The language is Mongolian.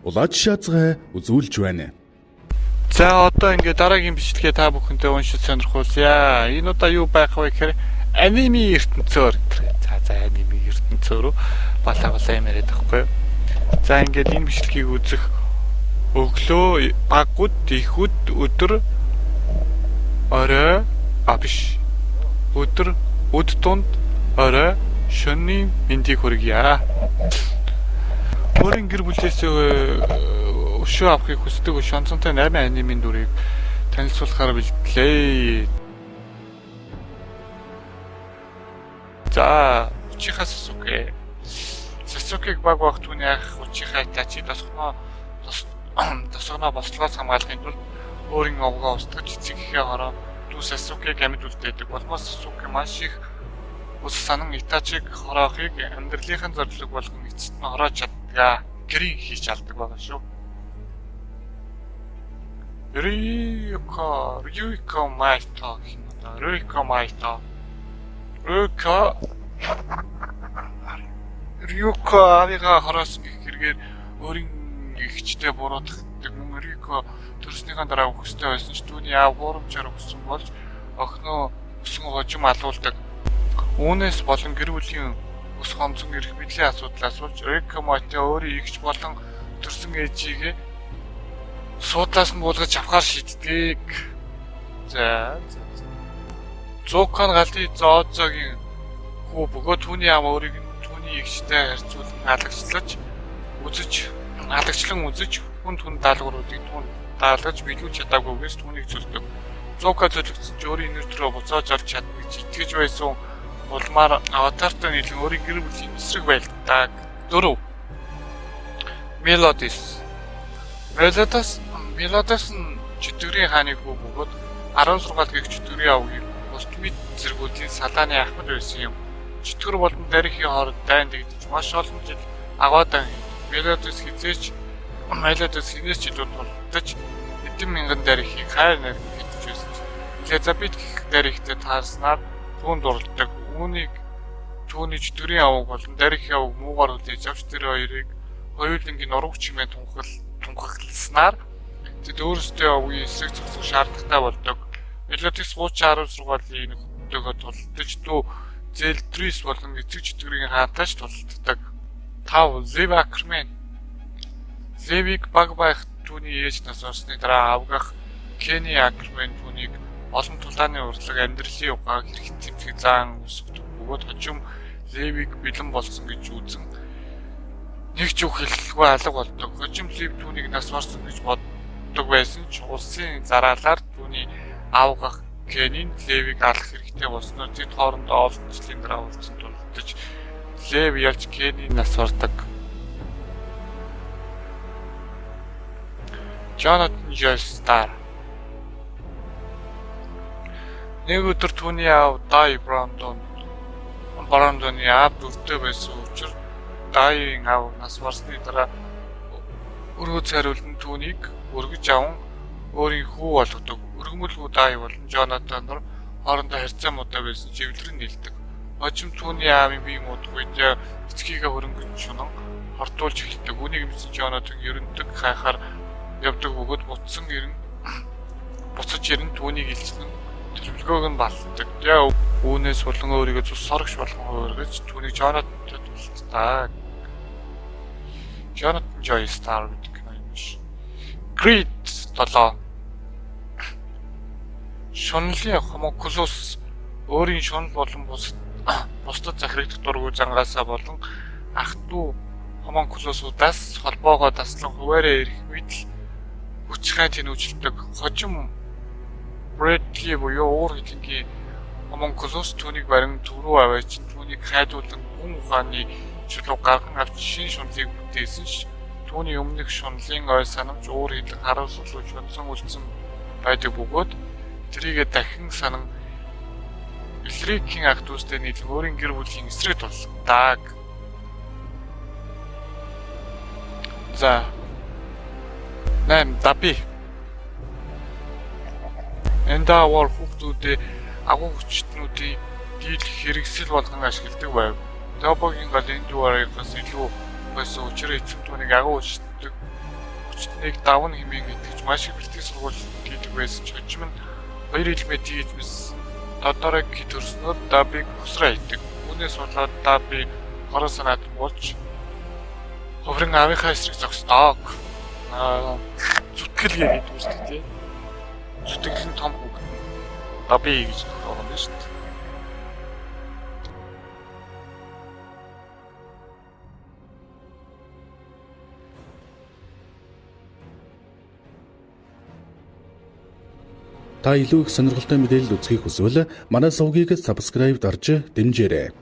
улаад шаазгай үзүүлж байна. За одоо ингээд дараагийн бичлэгээ та бүхэнтэй уншиж сонирхуулъя. Энэ удаа юу байх вэ гэхээр аниме ертөнцөөр. За аниме ертөнцөөр балаа юм яриад байхгүй юу. За ингээд энэ бичлэгийг үзэх өглөө багууд ихүүд өдөр орой биш өдөр өд тунд орой шөнийн мэндийг хүргье. Өөрийн гэр бүлээс өшөө авахыг хүсдэг шонцонтой 8 анимын дүрийг танилцуулахаар бэлтлээ. За, Uchiha Sasuke. Sasuke-г баг багт түүний ах Uchiha Itachi тосгоноо бослогоос хамгаалахын тулд өөрийн овгоо устгаж эцэг эхээ хороо дүү Sasuke-г амьд үлдээдэг. Болмоос Sasuke маш их ус санан Itachi-г хороохыг амьдралынхаа зорилго болгон эцэст нь хороож чаддаг. Гэрийн хийж алдаг байгаа шүү. Ryuko Maito Ryuko авигаа хороосон гэх хэрэгээр өөрийн ихчтэй буруутгах мөн Ryuko төрснийхаа дараа өгөхстэй байсан ч түүний аав гурамчаар өгсөн болж охиноо өсгөн хожим алуулдаг. Үүнээс болон гэр бүлийн ус хонцон эрх мэдлийн асуудлаас болж Ryuko Maito өөрийн ихч болон төрсөн ээжигээ суудлаас нь буулгаж авахар шийддэг. За. Зокон галын Зоозогийн хүү бөгөөд түүний аав өөрийг түүний эгчтэй харьцуулан алагчлан үзэж хүн даалгавруудыг түүнд даалгаж биелүүлж чадаагүйгээс түүнийг зөвлөдөг. Зока зөвлөгдсөн ч өөрийн нэртрөө буцааж орж чадна гэж итгэж байсан улмаар аватартай нийлэн өөрийн гэр бүлийн эсрэг байлдаг. 4. Мелодос нь чөтгөрийн хааны хүү бөгөөд 16 гих чөтгөрийн авгийн ультимейт зэргүүдийн салааны ахмад байсан юм. Чөтгөр болон дарихын хооронд дайн дэгдэж маш олон жил агаадан Мелодос хинээс ч илүү тулдаж эдэн мянган дарихын хайр нарийн хэвж байсан. Элизабет гих дарихтэй таарснаар түүнд дурлдаг. Түүний чөтгөрийн аваг болон дарихын аваг муугаар хүлээж авч тэр хоёрыг хоёулангийн ураг чимээ тунхагласнаар тэд өөрсдөө авгийн эсрэг зогсох шаардлагатай болдог. Мелодис 30 сургуулийн нөхдөдөө тулдаж дүү Зельдрис болон эцэг чөтгөрийн хаантайч тулддаг. 5. Zev Ackerman. Zevig баг байх түүний ээж нас орсны дараа авгах Kenny Ackerman түүнийг олон тулааны урлаг амьдралын угааг хэрэгт тэмцэх заан өсгдөг. Бөгөөд хожим Zevig бэлэн болсон гэж үзэн нэг ч үг хэлэхгүй алга болдог. Хожим Zev түүнийг нас барсан гэж боддог байсан ч улсын зараалаар түүний авгах Kenny Zevig алах хэрэгтэй болсноор тэд хоорондоо олон жилийн дараа уулзсан тулдаж Zev ялж Kenny нас бардаг. Jonathan Joestar. Нэг өдөр түүний аав Dai Brandon-ы аав дүртэй байсан учраас Dai-ийн аав нас барсны дараа өргөж хариулан түүнийг өргөж аван өөрийн хүү болгодог. Өргөмөл хүү Dai болон Jonathan нар хоорондоо харьцаа муутай байсан чивлэрэн нийлдэг. Хожим түүний аавын бие муудах үед эцгийгээ хөрөнгөж шунан хортуулж эхэлдэг. Үүнийг мэдсэн Jonathan ерөндөг хайхаар явдаг бөгөөд буцаж ирэн түүнийг илчлэн төлөвлөгөөг нь балладаг. Үүнээс болон өөрийгөө зүс сорогч болгон хуургаж түүнийг Jonathan-тай тулддаг. Jonathan Joestar гэдэг юм биш. Creed 7. Шунлын homunculus өөрийн шунал болон бусдад захирагдах дургүй зангаасаа болон ах トゥ homunculus-удаас холбоогоо таслан хуваараа ирэх үед л хүчтэй тэнүүжилдэг. Хожим Bradley буюу уур хилэнгийн homunculus түүнийг барин төв рүү аваач түүнийг хайдуулан хүн ухааны чулуу гарган авч шин шунлыг бүтээсэн ч түүний өмнөх шунлын ой санамж уур хилэн харуулсуулж шунсан үлдсэн байдаг бөгөөд тэрийгэ дахин санан Элрикийн ах дүүстэй нийлэн өөрийн гэр бүлийн эсрэг тулдаг. За. 8. Dabi. Энда war хүүхдүүдээ агуу хүчтнүүдийн дийлэх хэрэгсэл болгон ашигладаг байв. Dabогийн гал энэ дуурайгаас илүү байсан учраас эцэг түүнийг агуу хүчтэй өвчтнийг давна хэмээн итгэж маш их бэлтгэл сургууль хийдэг байсан ч хожим нь хоёр хэлмэд хийжмэс Тодороки төрснөд Дабиг хөсрөө хийдэг. Үүнээс болоод Даби хорон санаад болж ховрын авийнхаа эсрэг зогсдог. Зүтгэл гэдэг үстэй тий. Зүтгэл нь том хүүхэд. Даби гэж байгаа юм шүү дээ. Та илүү их сонирхолтой мэдээлэл үзхийг хүсвэл манай сувгийг subscribe дарж дэмжээрэй.